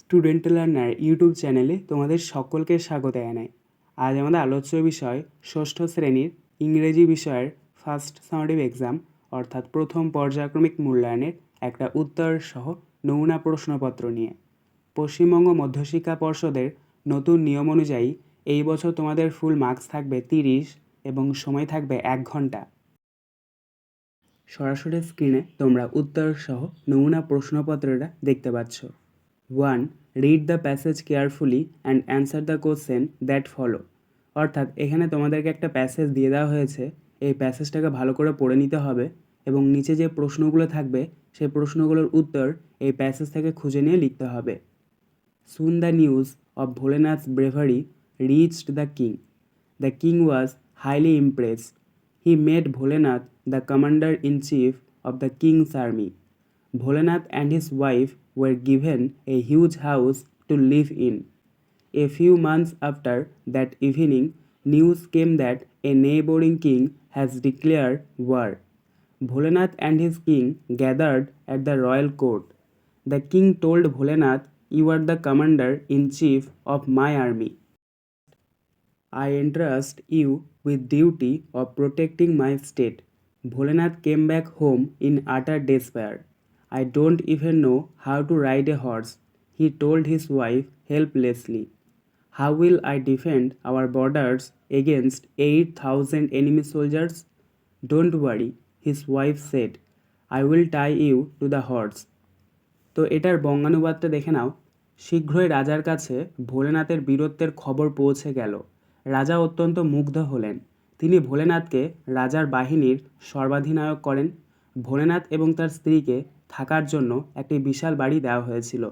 Student learner YouTube চ্যানেলে তোমাদের সকলকে স্বাগত জানাই। আজ আমাদের আলোচ্য বিষয় ষষ্ঠ শ্রেণীর ইংরেজি বিষয়ের ফার্স্ট সামেটিভ এক্সাম অর্থাৎ প্রথম পর্যায়ক্রমিক মূল্যায়নের একটা উত্তর সহ নমুনা প্রশ্নপত্র নিয়ে। পশ্চিমবঙ্গ মধ্যশিক্ষা পর্ষদের নতুন নিয়ম অনুযায়ী এই বছর তোমাদের ফুল মার্কস থাকবে 30 এবং সময় থাকবে 1 ঘন্টা। সরাসরি স্ক্রিনে তোমরা উত্তর সহ নমুনা প্রশ্নপত্রটা দেখতে পাচ্ছ। 1. Read the passage carefully and answer the question that follow. অর্থাৎ এখানে তোমাদেরকে একটা প্যাসেজ দিয়ে দেওয়া হয়েছে, এই প্যাসেজটাকে ভালো করে পড়ে নিতে হবে এবং নিচে যে প্রশ্নগুলো থাকবে সেই প্রশ্নগুলোর উত্তর এই প্যাসেজ থেকে খুঁজে নিয়ে লিখতে হবে। Soon the news of Bholenath's bravery reached the king. The king was highly impressed. He made Bholenath the commander-in-chief of the king's army. Bholenath and his wife were given a huge house to live in. A few months after that evening, news came that a neighboring king has declared war. Bholenath and his king gathered at the royal court. The king told Bholenath, "You are the commander-in-chief of my army. I entrust you with duty of protecting my state." Bholenath came back home in utter despair. "I don't even know how to ride a horse," he told his wife helplessly. "How will I defend our borders against 8,000 enemy soldiers?" "Don't worry," his wife said. "I will tie you to the horse." তো এটার বঙ্গানুবাদটা দেখে নাও। শীঘ্রই রাজার কাছে ভোলেনাথের বীরত্বের খবর পৌঁছে গেল। রাজা অত্যন্ত মুগ্ধ হলেন। তিনি ভোলেনাথকে রাজার বাহিনীর সর্বাধিনায়ক করেন। ভোলেনাথ এবং তার স্ত্রীকে থাকার জন্য একটি বিশাল বাড়ি দেওয়া হয়েছিল।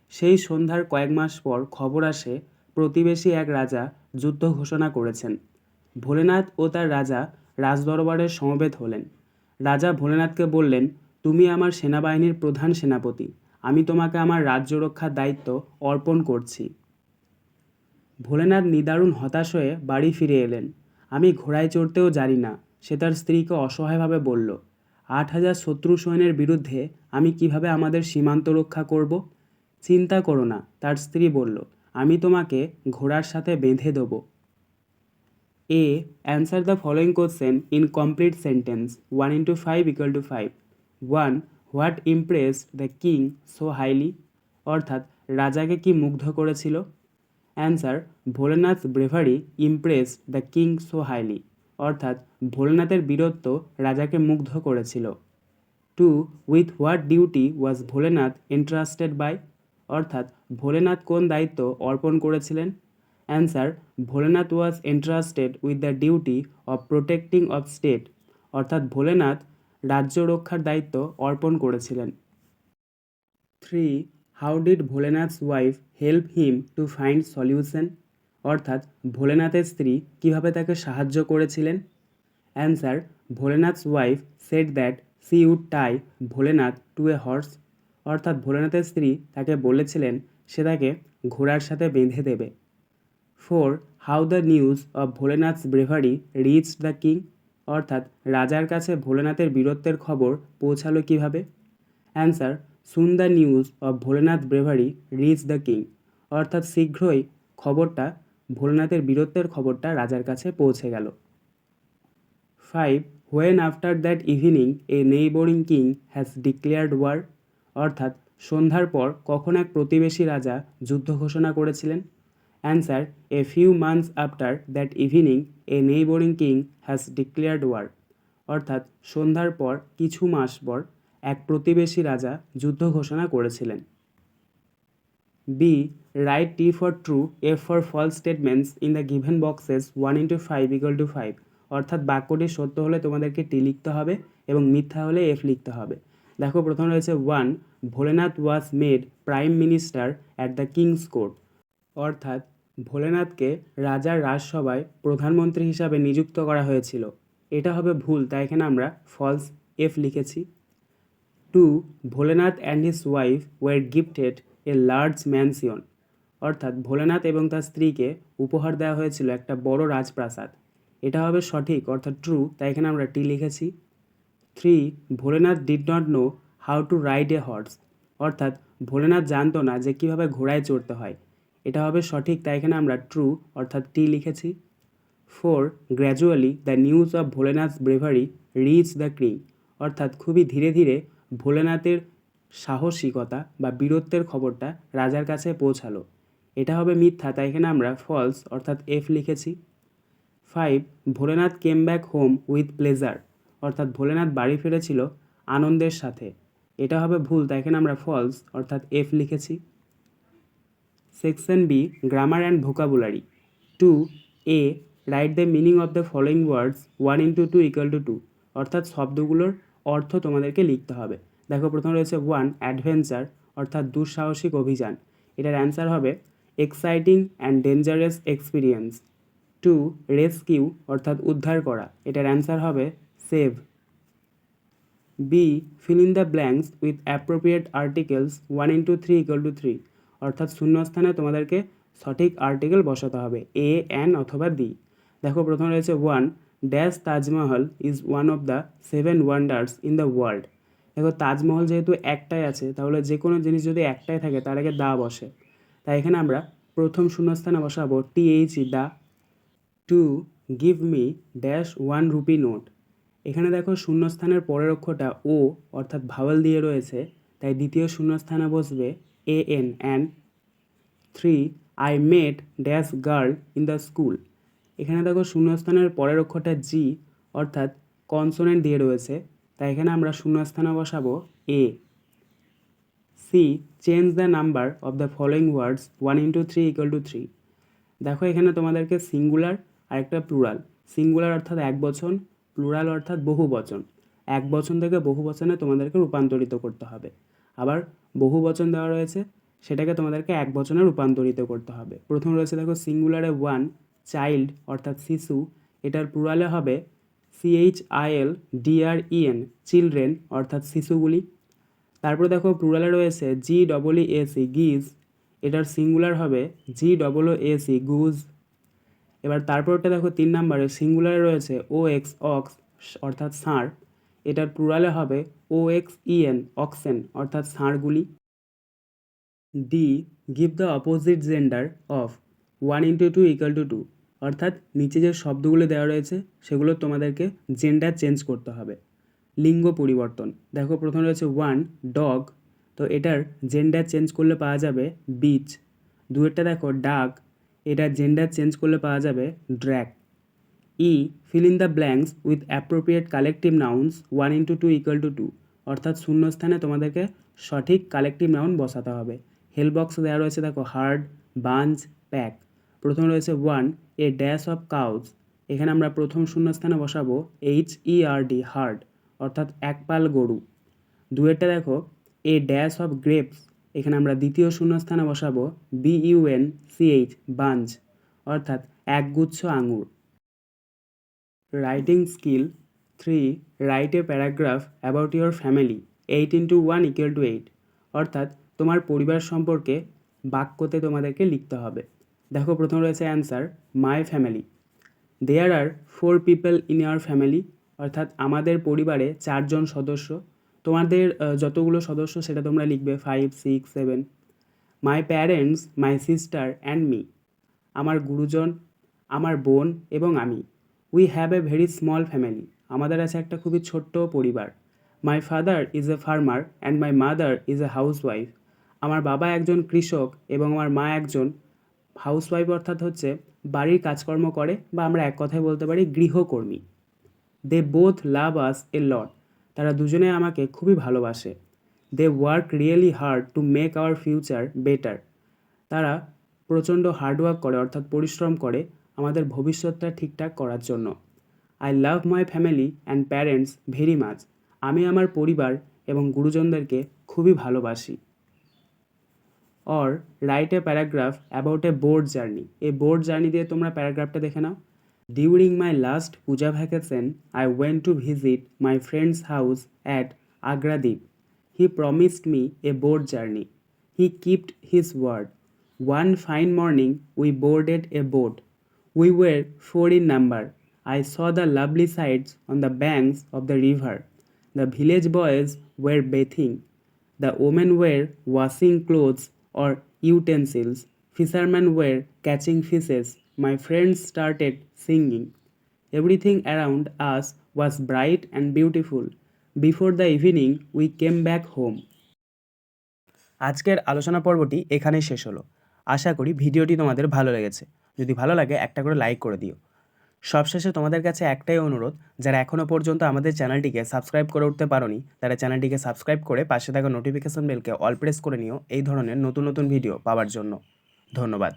সেই সন্ধ্যার কয়েক মাস পর খবর আসে প্রতিবেশী এক রাজা যুদ্ধ ঘোষণা করেছেন। ভোলেনাথ ও তার রাজা রাজদরবারে সমবেত হলেন। রাজা ভোলেনাথকে বললেন, "তুমি আমার সেনাবাহিনীর প্রধান সেনাপতি, আমি তোমাকে আমার রাজ্য রক্ষার দায়িত্ব অর্পণ করছি।" ভোলেনাথ নিদারুণ হতাশ হয়ে বাড়ি ফিরে এলেন। "আমি ঘোড়ায় চড়তেও জানি না," সে তার স্ত্রীকে অসহায়ভাবে বলল। 8,000 শত্রু সৈন্যের বিরুদ্ধে আমি কিভাবে আমাদের সীমান্ত রক্ষা করব? "চিন্তা করো না," তার স্ত্রী বলল, "আমি তোমাকে ঘোড়ার সাথে বেঁধে দেব।" A. Answer the following question in complete sentence. 1 into 5 equal to 5. 1. What impressed the king so highly? অর্থাৎ রাজাকে কি মুগ্ধ করেছিল? Answer, Bholenath bravery impressed the king so highly. অর্থাৎ ভোলেনাথের বীরত্ব রাজাকে মুগ্ধ করেছিল। 2. With what duty was Bholenath entrusted by? অর্থাৎ ভোলেনাথ কোন দায়িত্ব অর্পণ করেছিলেন? Answer, Bholenath was entrusted with the duty of protecting of state. অর্থাৎ ভোলেনাথ রাজ্য রক্ষার দায়িত্ব অর্পণ করেছিলেন। 3. How did Bholenath's wife help him to find solution? অর্থাৎ ভোলেনাথের স্ত্রী কিভাবে তাকে সাহায্য করেছিলেন? Answer, Bholenath's wife shed that she would tie Bholenath to a horse. অর্থাৎ ভোলেনাথের স্ত্রী তাকে বলেছিলেন সে তাকে ঘোড়ার সাথে বেঁধে দেবে। 4. How the news of Bholenath's bravery reached the king? অর্থাৎ রাজার কাছে ভোলেনাথের বীরত্বের খবর পৌঁছালো কিভাবে? Answer, soon the news of Bholenath bravery reach the king. অর্থাৎ শীঘ্রই খবরটা ভোলেনাথের বীরত্বের খবরটা রাজার কাছে পৌঁছে গেল। 5. When after that evening a neighbouring king has declared war? অর্থাৎ সন্ধ্যার পর কখন এক প্রতিবেশী রাজা যুদ্ধ ঘোষণা করেছিলেন? Answer, a few months after that evening a neighbouring king has declared war. অর্থাৎ সন্ধ্যার পর কিছু মাস পর এক প্রতিবেশী রাজা যুদ্ধ ঘোষণা করেছিলেন। B. Write T for true, F for false statements in the given boxes 1 into 5 equal to 5. অর্থাৎ বাক্যটি সত্য হলে তোমাদেরকে টি লিখতে হবে এবং মিথ্যা হলে এফ লিখতে হবে। দেখো, প্রথম রয়েছে 1. Bholenath was made prime minister at the king's court. অর্থাৎ ভোলেনাথকে রাজার রাজসভায় প্রধানমন্ত্রী হিসাবে নিযুক্ত করা হয়েছিল। এটা হবে ভুল, তাই এখানে আমরা ফলস এফ লিখেছি। 2. Bholenath and his wife were gifted a large mansion. অর্থাৎ ভোলেনাথ এবং তার স্ত্রীকে উপহার দেওয়া হয়েছিল একটা বড় রাজপ্রাসাদ। এটা হবে সঠিক, অর্থাৎ ট্রু, তাই এখানে আমরা টি লিখেছি। 3. Bholenath did not know how to ride A horse. অর্থাৎ ভোলেনাথ জানতো না যে কীভাবে ঘোড়ায় চড়তে হয়। এটা হবে সঠিক, তাই এখানে আমরা ট্রু অর্থাৎ টি লিখেছি। 4. Gradually the news of Bholenath's bravery reach the king, অর্থাৎ খুবই ধীরে ধীরে ভোলেনাথের সাহসিকতা বা বীরত্বের খবরটা রাজার কাছে পৌঁছালো। এটা হবে মিথ্যা, তাই এখানে আমরা ফলস অর্থাৎ এফ লিখেছি। 5. Bholenath came back home with pleasure, অর্থাৎ ভোলেনাথ বাড়ি ফিরেছিল আনন্দের সাথে। এটা হবে ভুল, তাই এখানে আমরা ফলস অর্থাৎ এফ লিখেছি। Section B, grammar and vocabulary. 2. A, write the meaning of the following words 1 into 2 = 2, অর্থাৎ শব্দগুলোর অর্থ তোমাদেরকে লিখতে হবে। দেখো প্রথমে রয়েছে 1 অ্যাডভেঞ্চার, অর্থাৎ দুঃসাহসিক অভিযান। এটার অ্যান্সার হবে exciting and dangerous experience. 2 rescue, অর্থাৎ উদ্ধার করা। এটার অ্যান্সার হবে save. B, fill in the blanks with appropriate articles 1 into 3 = 3, অর্থাৎ শূন্যস্থানে তোমাদেরকে সঠিক আর্টিকেল বসাতে হবে, এ, এন অথবা দি। দেখো প্রথমে রয়েছে 1 dash Taj Mahal is one of the 7 wonders in the world. দেখো তাজমহল যেহেতু একটাই আছে, তাহলে যে কোনো জিনিস যদি একটাই থাকে তার আগে দা বসে, তাই এখানে আমরা প্রথম শূন্যস্থানে বসাবো টিএইচ দা। 2 give me dash 1 rupee note. এখানে দেখো শূন্যস্থানের পরের অক্ষরটা ও অর্থাৎ ভাওয়াল দিয়ে রয়েছে, তাই দ্বিতীয় শূন্যস্থানে বসবে A N and. 3 I met dash girl in the school. এখানে দেখো শূন্যস্থানের পরের অক্ষরটা জি অর্থাৎ কনসোনেন্ট দিয়ে রয়েছে, তাই এখানে আমরা শূন্যস্থানে বসাবো A. C change the number of the following words 1 into 3 = 3। দেখো এখানে তোমাদেরকে সিঙ্গুলার আর একটা প্লুরাল। সিঙ্গুলার অর্থাৎ এক বচন, প্লুরাল অর্থাৎ বহু বচন। এক বচন থেকে বহু বচনে তোমাদেরকে রূপান্তরিত করতে হবে। আবার বহু বচন দেওয়া রয়েছে, সেটাকে তোমাদেরকে এক বচনে রূপান্তরিত করতে হবে। প্রথম রয়েছে দেখো সিঙ্গুলারে 1 চাইল্ড অর্থাৎ শিশু, এটার প্লুরালে হবে CHILDREN চিলড্রেন অর্থাৎ শিশুগুলি। তারপরে দেখো প্লুরালে রয়েছে GEEAC গিজ, এটার সিঙ্গুলার হবে GOOAC গুজ। এবার তারপরটা দেখো 3 নম্বরে সিঙ্গুলারে রয়েছে OX অক্স অর্থাৎ ষাঁড়, এটার প্লুরালে হবে OXEN অক্সেন অর্থাৎ ষাঁড়গুলি। D give the opposite gender of 1 into 2 = 2, অর্থাৎ নিচে যে শব্দগুলো দেওয়া রয়েছে সেগুলো তোমাদেরকে জেন্ডার চেঞ্জ করতে হবে, লিঙ্গ পরিবর্তন। দেখো প্রথমে রয়েছে 1 ডগ, তো এটার জেন্ডার চেঞ্জ করলে পাওয়া যাবে বিচ। দুয়েরটা দেখো ডাক, এটার জেন্ডার চেঞ্জ করলে পাওয়া যাবে drake. E fill in the blanks with appropriate collective nouns 1 into 2 = 2, অর্থাৎ শূন্যস্থানে তোমাদেরকে সঠিক কালেকটিভ নাউন বসাতে হবে। হেল্প বক্সে দেওয়া রয়েছে দেখো হার্ড, বাঞ্চ, প্যাক। প্রথমে রয়েছে 1 এ ড্যাশ অফ কাউজ, এখানে আমরা প্রথম শূন্যস্থানে বসাবো HERD হার্ড, অর্থাৎ এক পাল গরু। দুয়েরটা দেখো এ ড্যাশ অফ গ্রেপস, এখানে আমরা দ্বিতীয় শূন্যস্থানে বসাবো BUNCH বাঞ্চ, অর্থাৎ একগুচ্ছ আঙুর। Writing skill 3 right a paragraph about your family 8 into 1 = 8, অর্থাৎ তোমার পরিবার সম্পর্কে বাক্যতে তোমাদেরকে লিখতে হবে। দেখো প্রথম রয়েছে answer my family. There are 4 people in your family, অর্থাৎ আমাদের পরিবারে 4 জন সদস্য। তোমাদের যতগুলো সদস্য সেটা তোমরা লিখবে 5, 6, 7। My parents, my sister and me, আমার গুরুজন, আমার বোন এবং আমি। We have a very small family, আমাদের আছে একটা খুবই ছোট্ট পরিবার। My father is a farmer and my mother is a housewife, আমার বাবা একজন কৃষক এবং আমার মা একজন হাউসওয়াইফ, অর্থাৎ হচ্ছে বাড়ির কাজকর্ম করে, বা আমরা এক কথায় বলতে পারি গৃহকর্মী। দে বোথ লাভ আস এ লট, তারা দুজনে আমাকে খুবই ভালোবাসে। They work really hard to make our future better, তারা প্রচণ্ড হার্ডওয়ার্ক করে অর্থাৎ পরিশ্রম করে আমাদের ভবিষ্যৎটা ঠিকঠাক করার জন্য। I love my family and parents very much, আমি আমার পরিবার এবং গুরুজনদেরকে খুবই ভালোবাসি। Or write a paragraph about a boat journey, এই বোর্ড জার্নি দিয়ে তোমরা প্যারাগ্রাফটা দেখে নাও। During my last puja vacation I went to visit my friend's house at Agradwip, he promised me a boat journey, he kept his word. One fine morning we boarded a boat. We were 4 in number. I saw the lovely sights on the banks of the river. The village boys were bathing. The women were washing clothes or utensils. Fishermen were catching fishes. My friends started singing. Everything around us was bright and beautiful. Before the evening, we came back home. আজকের আলোচনা পর্বটি এখানেই শেষ হলো। আশা করি ভিডিওটি তোমাদের ভালো লেগেছে। যদি ভালো লাগে একটা করে লাইক করে দিও। সবশেষে তোমাদের কাছে একটাই অনুরোধ, যারা এখনও পর্যন্ত আমাদের চ্যানেলটিকে সাবস্ক্রাইব করে উঠতে পারোনি তারা চ্যানেলটিকে সাবস্ক্রাইব করে পাশে থাকা নোটিফিকেশন বেলকে অল প্রেস করে নিও এই ধরনের নতুন নতুন ভিডিও পাওয়ার জন্য। ধন্যবাদ।